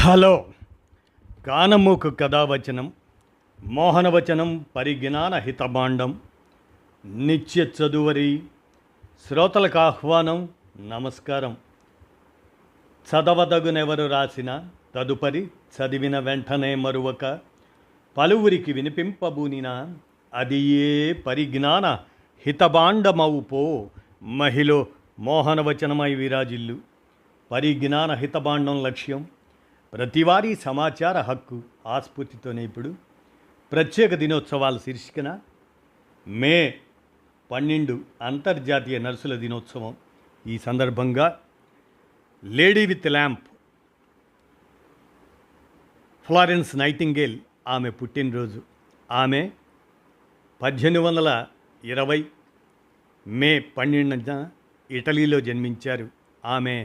Hello కానమూకు కథావచనం మోహనవచనం పరిజ్ఞాన హితభాండం నిత్య చదువరి శ్రోతలకు ఆహ్వానం నమస్కారం. చదవదగునెవరు రాసిన తదుపరి చదివిన వెంటనే మరువక పలువురికి వినిపింపబూనిన అది ఏ పరిజ్ఞాన హితభాండమవుపో మహిళ మోహనవచనమై విరాజిల్లు. పరిజ్ఞాన హితభాండం లక్ష్యం ప్రతివారీ సమాచార హక్కు ఆస్ఫూర్తితోనే ఇప్పుడు ప్రత్యేక దినోత్సవాల శీర్షికన మే 12 అంతర్జాతీయ నర్సుల దినోత్సవం. ఈ సందర్భంగా lady with lamp Florence nightingale ఆమె పుట్టినరోజు. ఆమె 1820 మే 12న ఇటలీలో జన్మించారు. ఆమె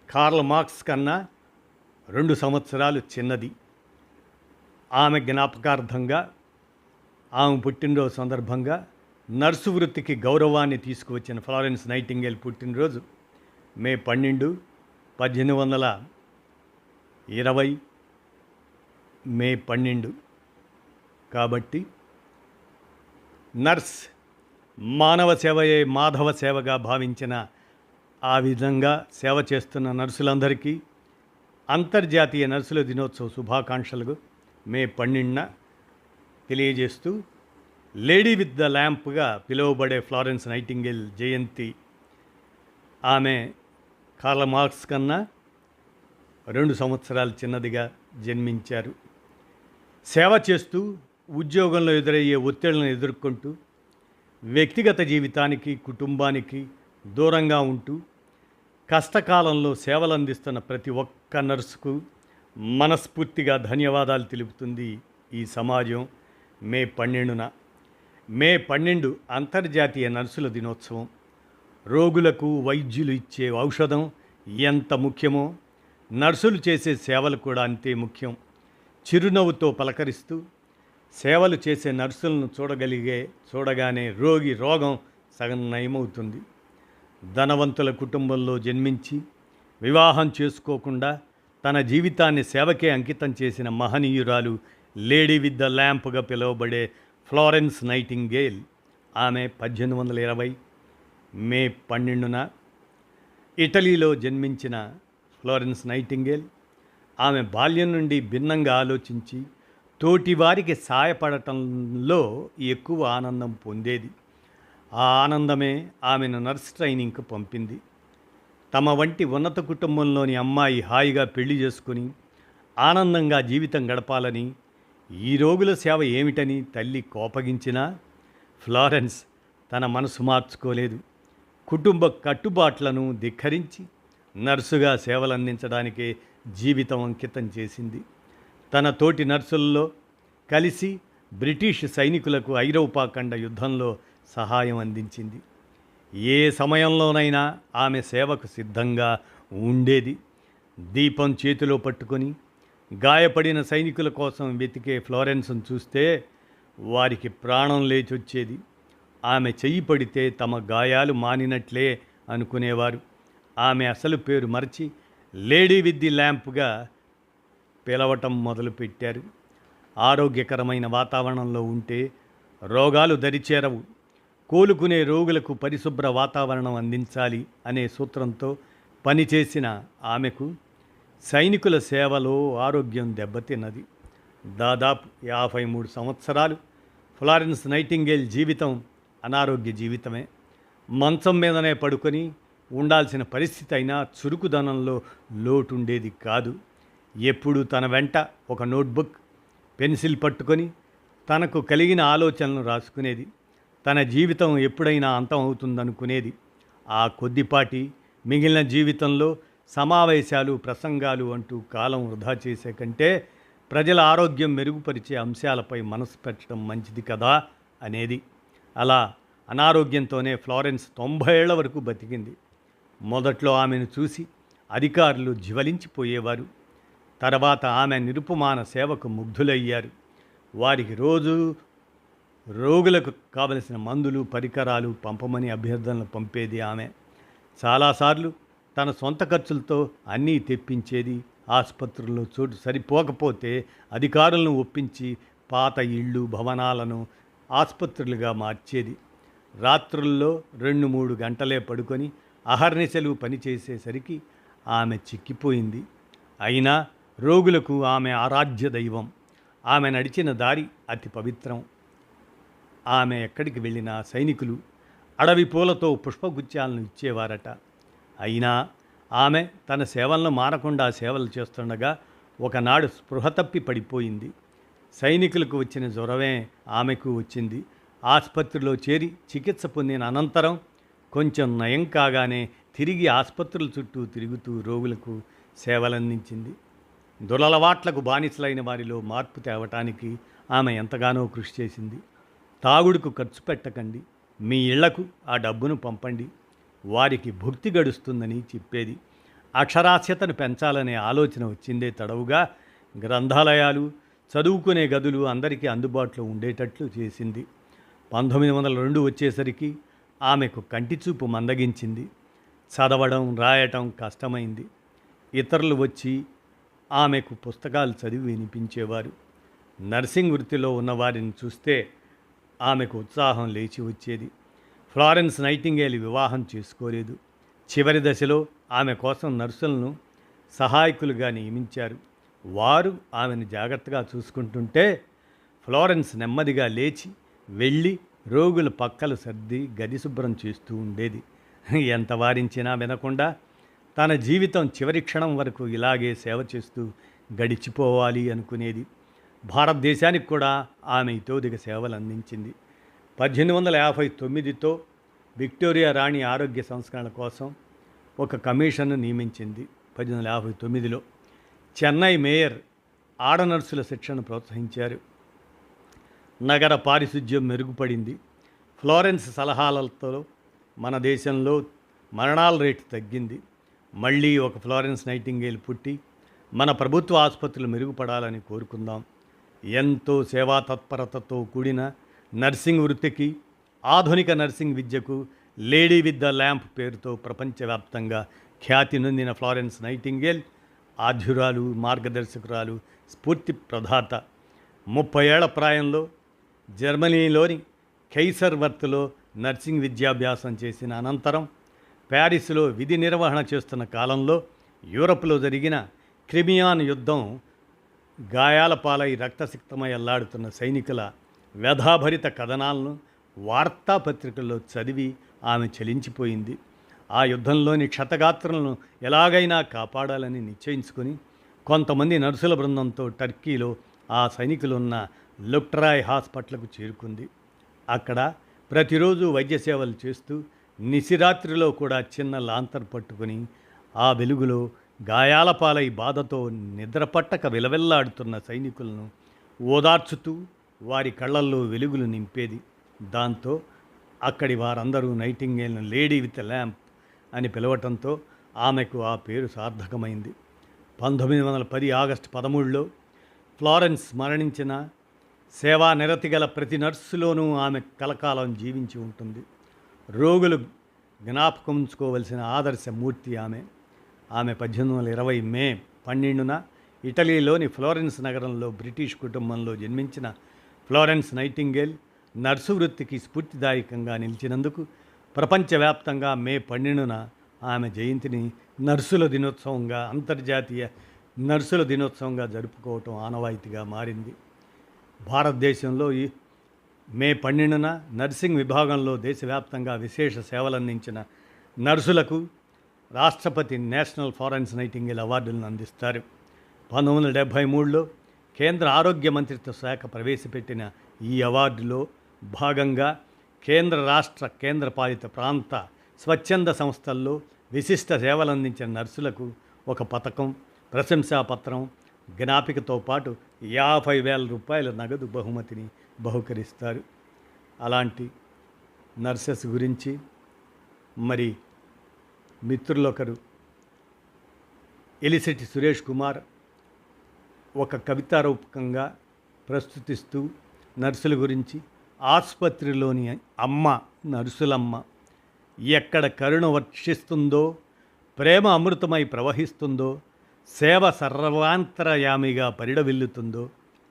కార్ల్ మార్క్స్ కన్నా 2 సంవత్సరాలు చిన్నది. ఆమె జ్ఞాపకార్థంగా ఆమె పుట్టినరోజు సందర్భంగా నర్సు వృత్తికి గౌరవాన్ని తీసుకువచ్చిన ఫ్లారెన్స్ నైటింగేల్ పుట్టినరోజు మే 12, 1820 మే 12. కాబట్టి నర్స్ మానవ సేవయే మాధవ సేవగా భావించిన ఆ విధంగా సేవ చేస్తున్న నర్సులందరికీ అంతర్జాతీయ నర్సుల దినోత్సవ శుభాకాంక్షలు మే 12న తెలియజేస్తూ లేడీ విత్ ద ల్యాంప్గా పిలువబడే ఫ్లారెన్స్ నైటింగేల్ జయంతి. ఆమె కార్ల్ మార్క్స్ కన్నా 2 సంవత్సరాలు చిన్నదిగా జన్మించారు. సేవ చేస్తూ ఉద్యోగంలో ఎదురయ్యే ఒత్తిళ్లను ఎదుర్కొంటూ వ్యక్తిగత జీవితానికి కుటుంబానికి దూరంగా ఉంటూ కష్టకాలంలో సేవలు అందిస్తున్న ప్రతి ఒక్క నర్సుకు మనస్ఫూర్తిగా ధన్యవాదాలు తెలుపుతుంది ఈ సమాజం. మే 12న మే 12 అంతర్జాతీయ నర్సుల దినోత్సవం. రోగులకు వైద్యులు ఇచ్చే ఔషధం ఎంత ముఖ్యమో నర్సులు చేసే సేవలు కూడా అంతే ముఖ్యం. చిరునవ్వుతో పలకరిస్తూ సేవలు చేసే నర్సులను చూడగానే రోగం సగం నయమవుతుంది. ధనవంతుల కుటుంబంలో జన్మించి వివాహం చేసుకోకుండా తన జీవితాన్ని సేవకే అంకితం చేసిన మహనీయురాలు లేడీ విత్ ద ల్యాంప్గా పిలువబడే ఫ్లారెన్స్ నైటింగేల్. ఆమె 1820 మే 12న ఇటలీలో జన్మించిన ఫ్లారెన్స్ నైటింగేల్ ఆమె బాల్యం నుండి భిన్నంగా ఆలోచించి తోటివారికి సాయపడటంలో ఎక్కువ ఆనందం పొందేది. ఆ ఆనందమే ఆమెను నర్స్ ట్రైనింగ్కు పంపింది. తమ వంటి ఉన్నత కుటుంబంలోని అమ్మాయి హాయిగా పెళ్లి చేసుకుని ఆనందంగా జీవితం గడపాలని, ఈ రోగుల సేవ ఏమిటని తల్లి కోపగించినా ఫ్లారెన్స్ తన మనసు మార్చుకోలేదు. కుటుంబ కట్టుబాట్లను ధిక్కరించి నర్సుగా సేవలందించడానికే జీవితం అంకితం చేసింది. తన తోటి నర్సుల్లో కలిసి బ్రిటిష్ సైనికులకు ఐరోపా ఖండ యుద్ధంలో సహాయం అందించింది. ఏ సమయంలోనైనా ఆమె సేవకు సిద్ధంగా ఉండేది. దీపం చేతిలో పట్టుకొని గాయపడిన సైనికుల కోసం వెతికే ఫ్లారెన్స్ను చూస్తే వారికి ప్రాణం లేచొచ్చేది. ఆమె చెయ్యి పడితే తమ గాయాలు మానినట్లే అనుకునేవారు. ఆమె అసలు పేరు మరచి లేడీ విత్ ది ల్యాంప్గా పిలవటం మొదలుపెట్టారు. ఆరోగ్యకరమైన వాతావరణంలో ఉంటే రోగాలు దరిచేరవు. కోలుకునే రోగులకు పరిశుభ్ర వాతావరణం అందించాలి అనే సూత్రంతో పనిచేసిన ఆమెకు సైనికుల సేవలో ఆరోగ్యం దెబ్బతిన్నది. దాదాపు 53 సంవత్సరాలు ఫ్లారెన్స్ నైటింగేల్ జీవితం అనారోగ్య జీవితమే. మంచం మీదనే పడుకొని ఉండాల్సిన పరిస్థితి అయినా చురుకుదనంలో లోటుండేది కాదు. ఎప్పుడూ తన వెంట ఒక నోట్బుక్, పెన్సిల్ పట్టుకొని తనకు కలిగిన ఆలోచనలు రాసుకునేది. తన జీవితం ఎప్పుడైనా అంతం అవుతుందనుకునేది. ఆ కొద్దిపాటి మిగిలిన జీవితంలో సమావేశాలు, ప్రసంగాలు అంటూ కాలం వృధా చేసే కంటే ప్రజల ఆరోగ్యం మెరుగుపరిచే అంశాలపై మనసు పెట్టడం మంచిది కదా అనేది. అలా అనారోగ్యంతోనే ఫ్లారెన్స్ 90 ఏళ్ల వరకు బతికింది. మొదట్లో ఆమెను చూసి అధికారులు జ్వలించిపోయేవారు. తర్వాత ఆమె నిరుపమాన సేవకు ముగ్ధులయ్యారు. వారికి రోగులకు కావలసిన మందులు, పరికరాలు పంపమని అభ్యర్థనలు పంపేది ఆమె. చాలాసార్లు తన సొంత ఖర్చులతో అన్నీ తెప్పించేది. ఆసుపత్రుల్లో చోటు సరిపోకపోతే అధికారులను ఒప్పించి పాత ఇళ్ళు భవనాలను ఆసుపత్రులుగా మార్చేది. రాత్రుల్లో 2-3 గంటలే పడుకొని అహర్నిశలు పనిచేసేసరికి ఆమె చిక్కిపోయింది. అయినా రోగులకు ఆమె ఆరాధ్య దైవం. ఆమె నడిచిన దారి అతి పవిత్రం. ఆమె ఎక్కడికి వెళ్ళినా సైనికులు అడవి పూలతో పుష్పగుచ్చాలను ఇచ్చేవారట. అయినా ఆమె తన సేవలను మానకుండా సేవలు చేస్తుండగా ఒకనాడు స్పృహ తప్పి పడిపోయింది. సైనికులకు వచ్చిన జ్వరమే ఆమెకు వచ్చింది. ఆసుపత్రిలో చేరి చికిత్స పొందిన అనంతరం కొంచెం నయం కాగానే తిరిగి ఆసుపత్రుల చుట్టూ తిరుగుతూ రోగులకు సేవలందించింది. దురలవాట్లకు బానిసలైన వారిలో మార్పు తేవటానికి ఆమె ఎంతగానో కృషి చేసింది. తాగుడుకు ఖర్చు పెట్టకండి, మీ ఇళ్లకు ఆ డబ్బును పంపండి, వారికి భుక్తి గడుస్తుందని చెప్పేది. అక్షరాస్యతను పెంచాలనే ఆలోచన వచ్చిందే తడవుగా గ్రంథాలయాలు, చదువుకునే గదులు అందరికీ అందుబాటులో ఉండేటట్లు చేసింది. 1902 వచ్చేసరికి ఆమెకు కంటిచూపు మందగించింది. చదవడం రాయటం కష్టమైంది. ఇతరులు వచ్చి ఆమెకు పుస్తకాలు చదివి వినిపించేవారు. నర్సింగ్ వృత్తిలో ఉన్నవారిని చూస్తే ఆమెకు ఉత్సాహం లేచి వచ్చేది. ఫ్లారెన్స్ నైటింగేల్ వివాహం చేసుకోలేదు. చివరి దశలో ఆమె కోసం నర్సులను సహాయకులుగా నియమించారు. వారు ఆమెను జాగ్రత్తగా చూసుకుంటుంటే ఫ్లారెన్స్ నెమ్మదిగా లేచి వెళ్ళి రోగుల పక్కలు సర్ది గది శుభ్రం చేస్తూ ఉండేది. ఎంత వారించినా వినకుండా తన జీవితం చివరి క్షణం వరకు ఇలాగే సేవ చేస్తూ గడిచిపోవాలి అనుకునేది. భారతదేశానికి కూడా ఆమె ఇతోదిక సేవలు అందించింది. 1859తో విక్టోరియా రాణి ఆరోగ్య సంస్కరణ కోసం ఒక కమిషన్ను నియమించింది. 1859లో చెన్నై మేయర్ ఆడ నర్సుల శిక్షణను ప్రోత్సహించారు. నగర పారిశుధ్యం మెరుగుపడింది. ఫ్లోరెన్స్ సలహాలతో మన దేశంలో మరణాల రేటు తగ్గింది. మళ్ళీ ఒక ఫ్లోరెన్స్ నైటింగేల్ పుట్టి మన ప్రభుత్వ ఆసుపత్రులు మెరుగుపడాలని కోరుకుందాం. ఎంతో సేవా తత్పరతతో కూడిన నర్సింగ్ వృత్తికి, ఆధునిక నర్సింగ్ విద్యకు లేడీ విత్ ద ల్యాంప్ పేరుతో ప్రపంచవ్యాప్తంగా ఖ్యాతి నొందిన ఫ్లోరెన్స్ నైటింగేల్ ఆద్యురాలు, మార్గదర్శకురాలు, స్ఫూర్తి ప్రదాత. 30 ఏళ్ల ప్రాయంలో జర్మనీలోని కైసర్వర్త్లో నర్సింగ్ విద్యాభ్యాసం చేసిన అనంతరం ప్యారిస్లో విధి నిర్వహణ చేస్తున్న కాలంలో యూరప్లో జరిగిన క్రిమియాన్ యుద్ధం గాయాల పాలై రక్తసిక్తమై అల్లాడుతున్న సైనికుల వ్యధాభరిత కథనాలను వార్తాపత్రికల్లో చదివి ఆమె చలించిపోయింది. ఆ యుద్ధంలోని క్షతగాత్రులను ఎలాగైనా కాపాడాలని నిశ్చయించుకొని కొంతమంది నర్సుల బృందంతో టర్కీలో ఆ సైనికులున్న లుక్ట్రాయ్ హాస్పిటల్కు చేరుకుంది. అక్కడ ప్రతిరోజు వైద్య సేవలు చేస్తూ నిశిరాత్రిలో కూడా చిన్న లాంతర్ పట్టుకుని ఆ వెలుగులో గాయాల పాలై బాధతో నిద్రపట్టక విలవిల్లాడుతున్న సైనికులను ఓదార్చుతూ వారి కళ్ళల్లో వెలుగులు నింపేది. దాంతో అక్కడి వారందరూ నైటింగేల్ను లేడీ విత్ ల్యాంప్ అని పిలవటంతో ఆమెకు ఆ పేరు సార్థకమైంది. 1910 ఆగస్టు 13లో ఫ్లారెన్స్ మరణించిన సేవా నిరతి గల ప్రతి నర్సులోనూ ఆమె కలకాలం జీవించి ఉంటుంది. రోగులు జ్ఞాపకం ఉంచుకోవలసిన ఆదర్శమూర్తి ఆమె. 1820 మే 12న ఇటలీలోని ఫ్లోరెన్స్ నగరంలో బ్రిటిష్ కుటుంబంలో జన్మించిన ఫ్లోరెన్స్ నైటింగేల్ నర్సు వృత్తికి స్ఫూర్తిదాయకంగా నిలిచినందుకు ప్రపంచవ్యాప్తంగా మే 12న ఆమె జయంతిని నర్సుల దినోత్సవంగా, అంతర్జాతీయ నర్సుల దినోత్సవంగా జరుపుకోవటం ఆనవాయితీగా మారింది. భారతదేశంలో ఈ మే 12న నర్సింగ్ విభాగంలో దేశవ్యాప్తంగా విశేష సేవలందించిన నర్సులకు రాష్ట్రపతి నేషనల్ ఫ్లోరెన్స్ నైటింగేల్ అవార్డులను అందిస్తారు. 1973లో కేంద్ర ఆరోగ్య మంత్రిత్వ శాఖ ప్రవేశపెట్టిన ఈ అవార్డులో భాగంగా కేంద్ర రాష్ట్ర కేంద్రపాలిత ప్రాంత స్వచ్ఛంద సంస్థల్లో విశిష్ట సేవలందించిన నర్సులకు ఒక పథకం, ప్రశంసాపత్రం, జ్ఞాపికతో పాటు 50,000 రూపాయల నగదు బహుమతిని బహుకరిస్తారు. అలాంటి నర్సెస్ గురించి మరి మిత్రులొకరు ఎలిసిటి సురేష్ కుమార్ ఒక కవితారూపకంగా ప్రస్తుతిస్తూ నర్సుల గురించి, ఆసుపత్రిలోని అమ్మ నర్సులమ్మ ఎక్కడ కరుణ వర్షిస్తుందో, ప్రేమ అమృతమై ప్రవహిస్తుందో, సేవ సర్వాంతరయామిగా పరిడవిల్లుతుందో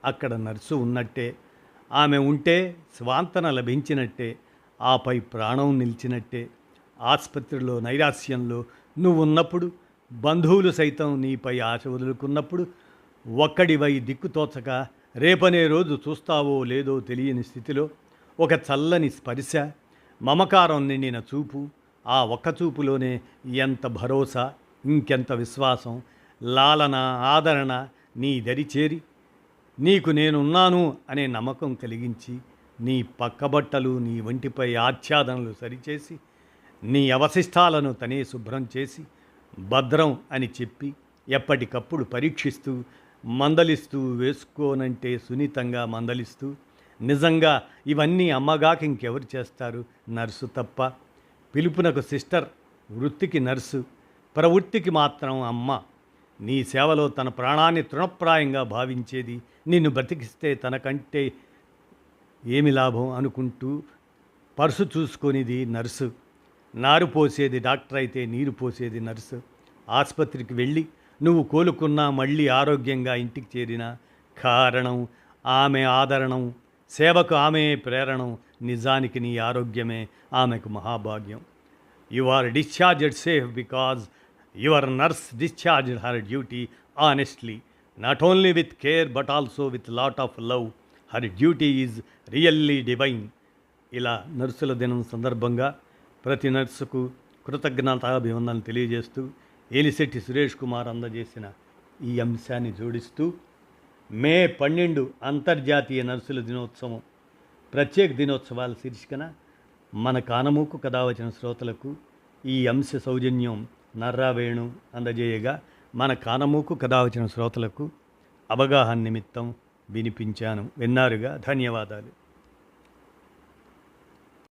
అక్కడ నర్సు ఉన్నట్టే. ఆమె ఉంటే స్వాంతన లభించినట్టే. ఆపై ప్రాణం నిలిచినట్టే. ఆసుపత్రిలో నైరాస్యంలో నువ్వున్నప్పుడు, బంధువులు సైతం నీపై ఆశ వదులుకున్నప్పుడు, ఒక్కడివై దిక్కుతోచక రేపనే రోజు చూస్తావో లేదో తెలియని స్థితిలో ఒక చల్లని స్పర్శ, మమకారం నిండిన చూపు, ఆ ఒక్క చూపులోనే ఎంత భరోసా, ఇంకెంత విశ్వాసం, లాలన, ఆదరణ నీ దరి చేరి నీకు నేనున్నాను అనే నమ్మకం కలిగించి, నీ పక్కబట్టలు నీ వంటిపై ఆచ్ఛాదనలు సరిచేసి, నీ అవశిష్టాలను తనే శుభ్రం చేసి భద్రం అని చెప్పి ఎప్పటికప్పుడు పరీక్షిస్తూ మందలిస్తూ, వేసుకోనంటే సున్నితంగా మందలిస్తూ, నిజంగా ఇవన్నీ అమ్మగాకి ఇంకెవరు చేస్తారు? నర్సు తప్ప. పిలుపునకు సిస్టర్, వృత్తికి నర్సు, ప్రవృత్తికి మాత్రం అమ్మ. నీ సేవలో తన ప్రాణాన్ని తృణప్రాయంగా భావించేది, నిన్ను బ్రతికిస్తే తనకంటే ఏమి లాభం అనుకుంటూ పర్సు చూసుకొనిది నర్సు. నారు పోసేది డాక్టర్ అయితే నీరు పోసేది నర్సు. ఆసుపత్రికి వెళ్ళి నువ్వు కోలుకున్నా మళ్ళీ ఆరోగ్యంగా ఇంటికి చేరిన కారణం ఆమె ఆదరణం, సేవకు ఆమె ప్రేరణం. నిజానికి నీ ఆరోగ్యమే ఆమెకు మహాభాగ్యం. You are discharged safe because your nurse discharged her duty honestly, not only with care but also with lot of love. Her duty is really divine. ఇలా నర్సుల దినం సందర్భంగా ప్రతి నర్సుకు కృతజ్ఞతాభివందనలు తెలియజేస్తూ ఏలిశెట్టి సురేష్ కుమార్ అందజేసిన ఈ అంశాన్ని జోడిస్తూ, మే 12 అంతర్జాతీయ నర్సుల దినోత్సవం ప్రత్యేక దినోత్సవాల శీర్షికన మన కానమూకు కథ వచ్చిన శ్రోతలకు ఈ అంశ సౌజన్యం నర్రావేణు అందజేయగా, మన కానమూకు కథ వచ్చిన శ్రోతలకు అవగాహన నిమిత్తం వినిపించాను. విన్నారుగా, ధన్యవాదాలు.